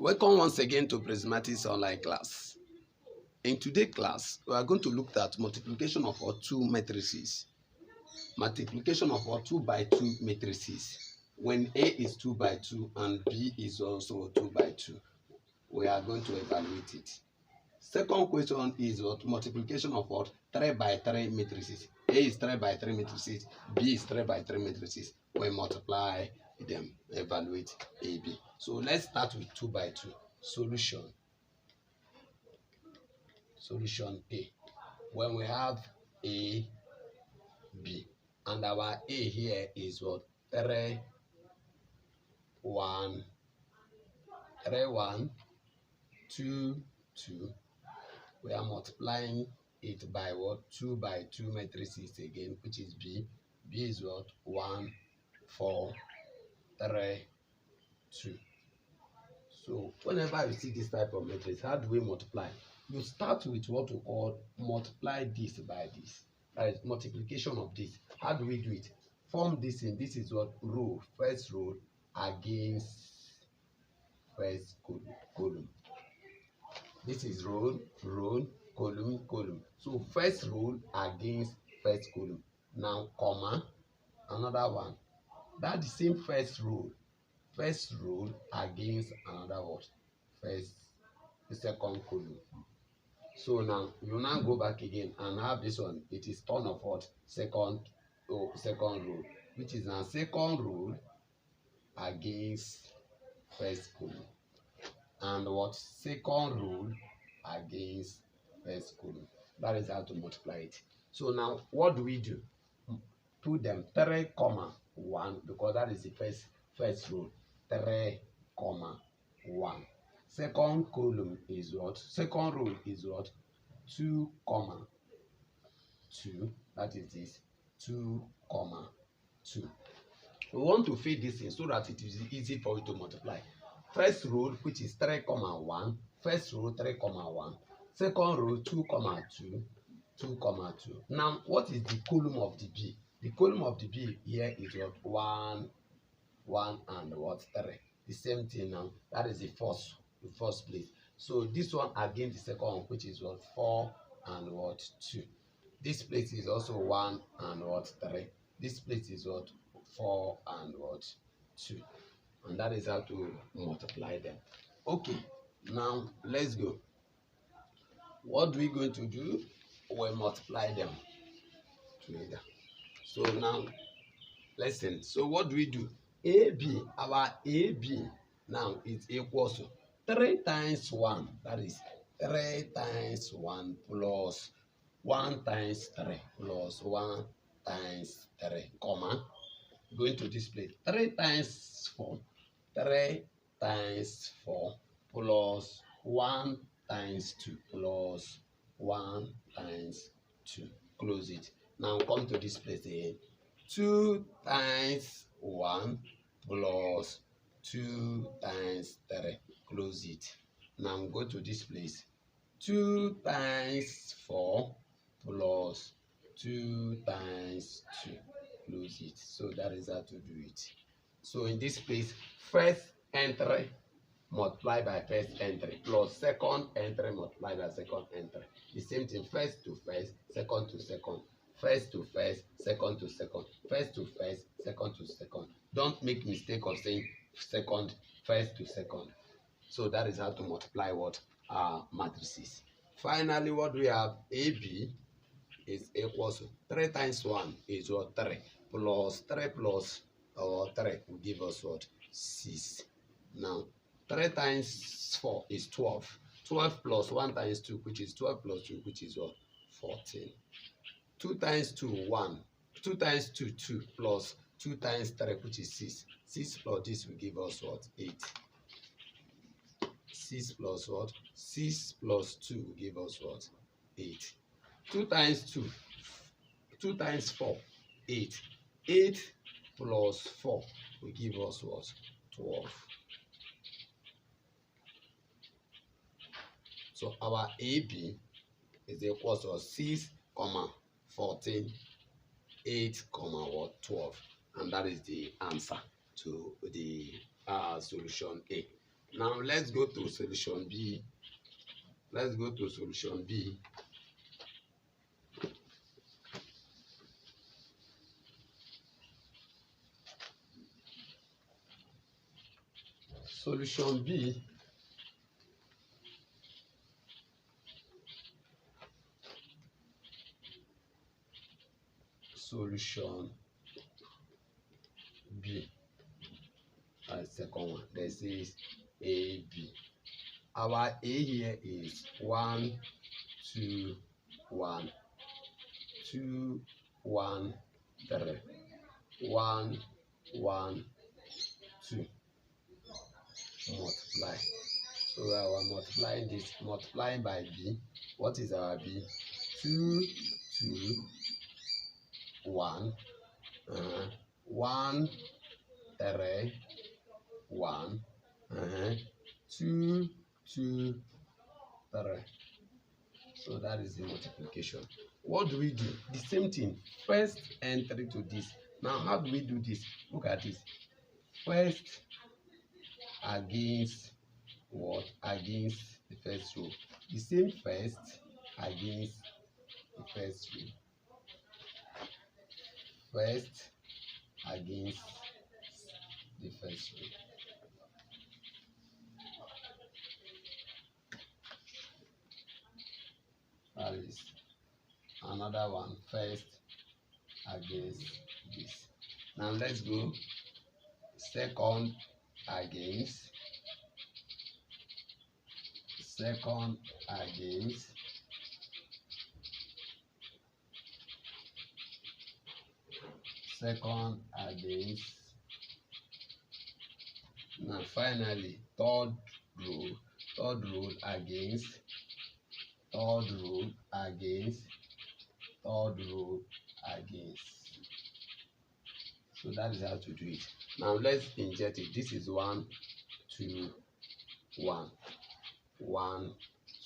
Welcome once again to Matrices online class. In today's class, we are going to look at multiplication of our two matrices. Multiplication of our 2 by 2 matrices. When A is 2 by 2 and B is also 2 by 2, we are going to evaluate it. Second question is what multiplication of what 3 by 3 matrices. A is 3 by 3 matrices, B is 3 by 3 matrices. We multiply them, evaluate AB. So let's start with 2 by 2. Solution A. When we have A, B, and our A here is what 3, 1, 2, 2. We are multiplying it by what 2 by 2 matrices again, which is B. B is what 1, 4, 3, 2. So whenever you see this type of matrix, how do we multiply? You start with what we call multiply this by this. That is multiplication of this. How do we do it? Form this in. This is what row, first row against first column. This is row, column. So first row against first column. Now comma, another one. That's the same first row against another what? Second column. So now you now go back again and have this one. It is turn of what? Second row, which is now second row against first column, and what? Second row against first column. That is how to multiply it. So now what do we do? Put them 3, 1, because that is the first row. 3, 1. Second column is what? Second row is what? 2, 2. That is this 2, 2. We want to fit this in so that it is easy for you to multiply. First row, which is 3, 1. First row 3, 1. Second row 2, 2. 2, 2. Now, what is the column of the B? The column of the B here is what? 1, and what? 3. The same thing now. That is the first place. So this one again, the second one, which is what? 4 and what? 2. This place is also 1 and what? 3. This place is what? 4 and what? 2. And that is how to multiply them. Okay, now let's go. What are we going to do? We multiply them together. So now, listen. So what do we do? AB, our AB now is equals to 3 times 1. That is 3 times 1 plus 1 times 3 plus 1 times 3, comma. Going to display 3 times 4. 3 times 4 plus 1 times 2 plus 1 times 2. Close it. Now come to this place again. 2 times 1 plus 2 times 3. Close it. Now go to this place. 2 times 4 plus 2 times 2. Close it. So that is how to do it. So in this place, first entry multiplied by first entry plus second entry multiplied by second entry. The same thing, first to first, second to second. First to first, second to second. First to first, second to second. Don't make mistake of saying second, first to second. So that is how to multiply what? Matrices. Finally, what we have? AB is equals to 3 times 1 is what? 3 plus 3 plus 3 will give us what? 6. Now 3 times 4 is 12. 12 plus 1 times 2, which is 12 plus 2, which is what? 14. 2 times 2, 1. 2 times 2, 2 plus 2 times 3, which is 6. 6 plus this will give us what? 8. 6 plus what? 6 plus 2 will give us what? 8. 2 times 2. 2 times 4, 8. 8 plus 4 will give us what? 12. So our AB is equal to 6, 14, 8, what? 12. And that is the answer to the solution A. Now let's go to solution B. Let's go to solution B. Solution B. Solution B. Second one. This is AB. Our A here is 1, 2, 1, 2, 1, 3, 1, 1, 2. Multiply. So we are multiplying this, multiplying by B. What is our B? 2, 2, 1, 1, 3, 1, 2, 2, 3. So that is the multiplication. What do we do? The same thing. First entry to this. Now, how do we do this? Look at this. First against what? Against the first row. The same first against the first row. First against the first row. That is another one. First against this. Now let's go second against, second against, second against. Now finally third row against, third row against, third row against. So that is how to do it. Now let's inject it. This is 1, 2, 1, 1,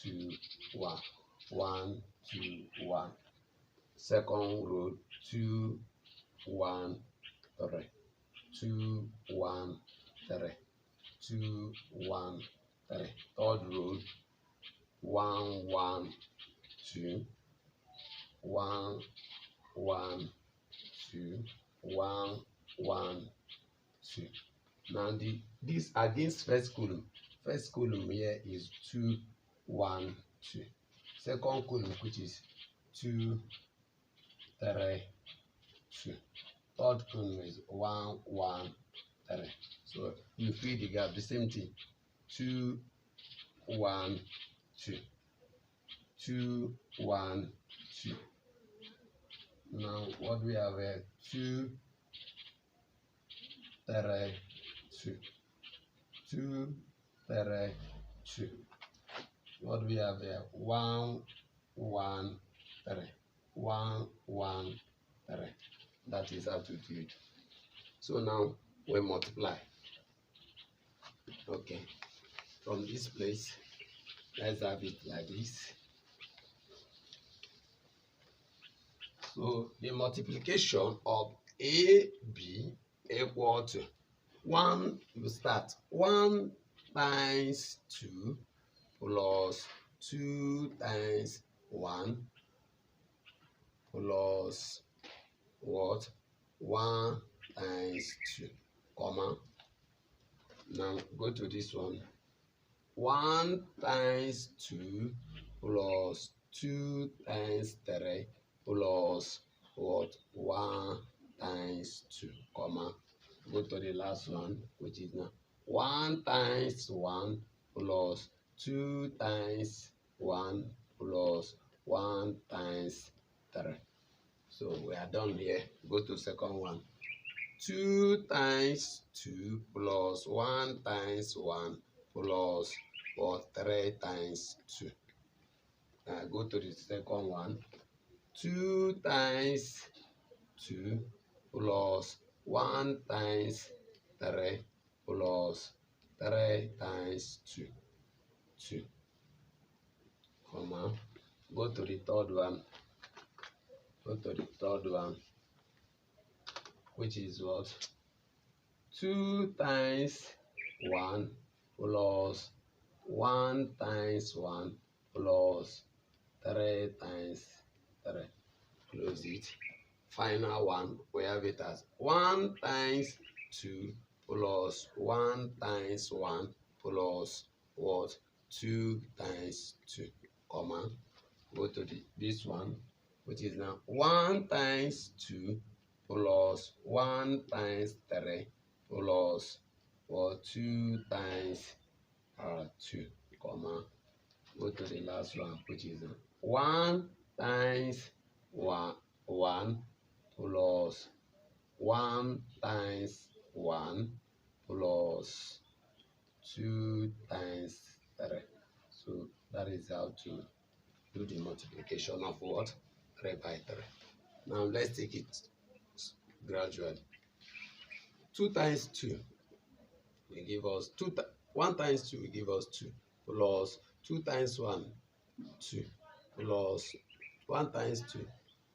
2, 1, 1, 2, 1. Second row 2, 1, 3, 2, 1, 3, 2, 1, 3. Third row 1, 1, 2, 1, 1, 2, 1, 1, 2. Now this against first column. First column here is 2, 1, 2. Second column, which is 2, 3, 2. Third column is 1, 1, 3. So you fill the gap. The same thing. 2, 1, 2. 2, 1, 2. Now what we have here? 2, 3, 2. 2, 3, 2. What we have here? 1, 1, 3. 1, 1, 3. That is how to do it. So now we multiply. Okay. From this place, let's have it like this. So the multiplication of AB equal to 1, you start 1 times 2 plus 2 times 1 plus what? 1 times 2, comma. Now go to this one. 1 times 2 plus 2 times 3 plus what? 1 times 2, comma. Go to the last one, which is now 1 times 1 plus 2 times 1 plus 1 times 3. So we are done here. Go to second one. 2 times 2 plus 1 times 1 plus 3 times 2. Go to the second one. 2 times 2 plus 1 times 3 plus 3 times 2. 2, comma. Go to the third one. Go to the third one, which is what? 2 times 1 plus 1 times 1 plus 3 times 3. Close it. Final one, we have it as 1 times 2 plus 1 times 1 plus what? 2 times 2, comma. Go to this one, which is now 1 times 2 plus 1 times 3 plus 2 times 2, comma. Go to the last one, which is 1 times 1 plus 1 times 1 plus 2 times 3. So that is how to do the multiplication of what? 3 by 3. Now let's take it gradually. 2 times 2 will give us 1 times 2 will give us 2 plus 2 times 1 2 plus 1 times 2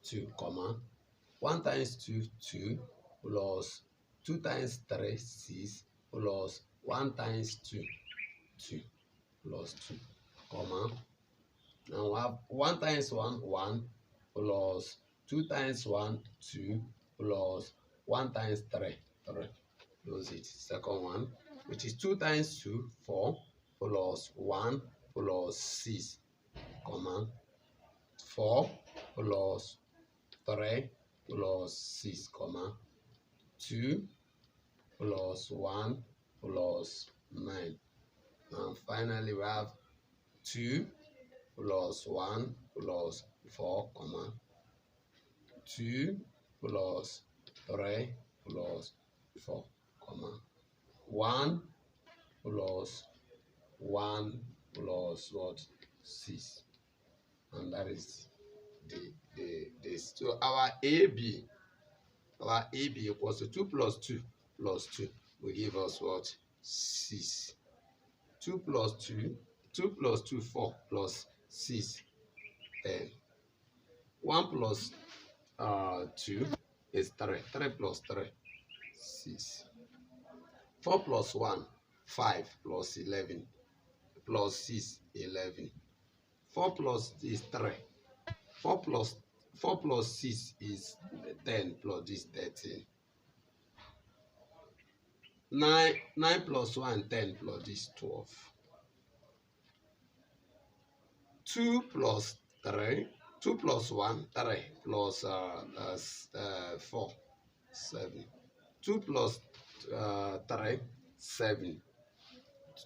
2, comma. 1 times 2 2 plus 2 times 3 6 plus 1 times 2 2 plus 2, comma. Now we have 1 times 1 1 plus 2 times 1 2 plus 1 times 3 3. Close it. Second one, which is 2 times 2 4 plus 1 plus 6, comma. 4 plus 3 plus 6, comma. 2 plus 1 plus 9. And finally we have 2 plus 1 plus 4, comma. 2 plus 3 plus 4, comma. 1 plus 1 plus what? 6. And that is this. So our AB equals to 2 plus 2 plus 2 will give us what? 6. 2 plus 2 4 plus 6 10. 1 plus 2 is 3. 3 plus 3 6. 4 plus 1 5 plus 11 plus 6 11. 4 plus is 3. 4 plus 6 is 10 plus this 13. 9 plus 1 10 plus this 12. 2 plus 3 2 plus 1 3 plus 4 7. 2 plus 3 7.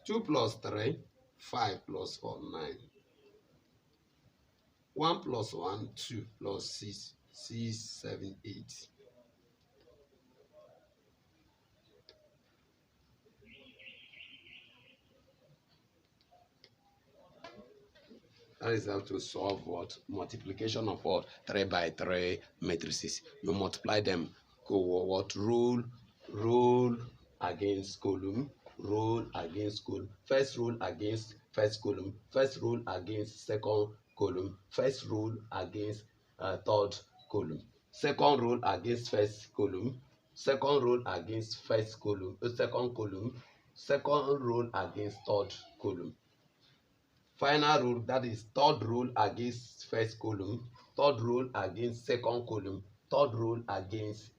2 plus 3 5 plus 4 9. 1 plus 1 2 plus 6 6 7 8. That is how to solve what? Multiplication of what? 3 by 3 matrices. You multiply them. Go what? Rule against column. Rule against column. First rule against first column. First rule against second column. First rule against third column. Second rule against first column. Second rule against first column. Second column. Second rule against third column. Final rule, that is third rule against first column, third rule against second column, third rule against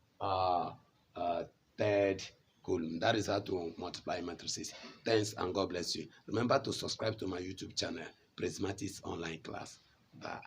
third column. That is how to multiply matrices. Thanks and God bless you. Remember to subscribe to my YouTube channel, Matrices Online Class. Bye.